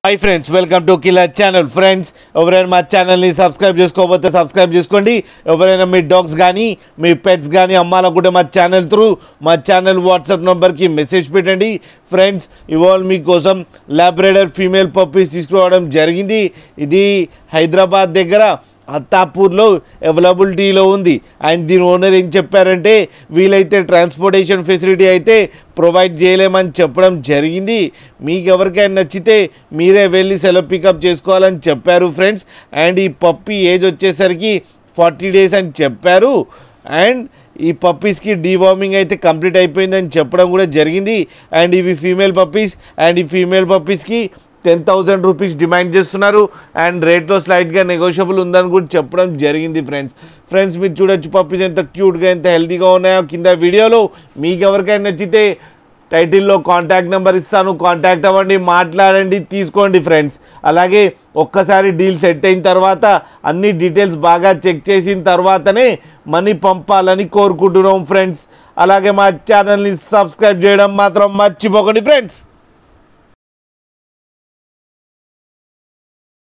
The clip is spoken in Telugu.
Hi friends, welcome to killer channel. Friends, ఎవరైనా మా ఛానల్ని సబ్స్క్రైబ్ చేసుకోకపోతే సబ్స్క్రైబ్ చేసుకోండి. ఎవరైనా మీ డాగ్స్ కానీ మీ పెట్స్ కానీ అమ్మాలనుకుంటే మా ఛానల్ త్రూ మా ఛానల్ వాట్సాప్ నెంబర్కి మెసేజ్ పెట్టండి. ఫ్రెండ్స్, ఇవాళ మీకోసం లాబ్రాడర్ ఫీమేల్ పప్పీస్ తీసుకురావడం జరిగింది. ఇది హైదరాబాద్ దగ్గర అత్తాపూర్లో అవైలబిలిటీలో ఉంది. అండ్ దీని ఓనర్ ఏం చెప్పారంటే వీలైతే ట్రాన్స్పోర్టేషన్ ఫెసిలిటీ అయితే ప్రొవైడ్ చేయలేమని చెప్పడం జరిగింది. మీకు ఎవరికైనా నచ్చితే మీరే వెళ్ళి సెలవు పికప్ చేసుకోవాలని చెప్పారు ఫ్రెండ్స్. అండ్ ఈ పప్పీ ఏజ్ వచ్చేసరికి 40 days అని చెప్పారు. అండ్ ఈ పప్పీస్కి డీవార్మింగ్ అయితే కంప్లీట్ అయిపోయిందని చెప్పడం కూడా జరిగింది. అండ్ ఇవి ఫీమేల్ పప్పీస్. అండ్ ఈ ఫీమేల్ పప్పీస్కి 10,000 రూపీస్ డిమాండ్ చేస్తున్నారు. అండ్ రేట్లో స్లైట్గా నెగోషియబుల్ ఉందని కూడా చెప్పడం జరిగింది. ఫ్రెండ్స్ మీరు చూడొచ్చు పప్పీస్ ఎంత క్యూట్గా ఎంత హెల్తీగా ఉన్నాయో కింద వీడియోలో. మీకు ఎవరికైనా నచ్చితే టైటిల్లో కాంటాక్ట్ నెంబర్ ఇస్తాను, కాంటాక్ట్ అవ్వండి, మాట్లాడండి, తీసుకోండి ఫ్రెండ్స్. అలాగే ఒక్కసారి డీల్ సెట్ అయిన తర్వాత అన్ని డీటెయిల్స్ బాగా చెక్ చేసిన తర్వాతనే మనీ పంపాలని కోరుకుంటున్నాం ఫ్రెండ్స్. అలాగే మా ఛానల్ని సబ్స్క్రైబ్ చేయడం మాత్రం మర్చిపోకండి ఫ్రెండ్స్.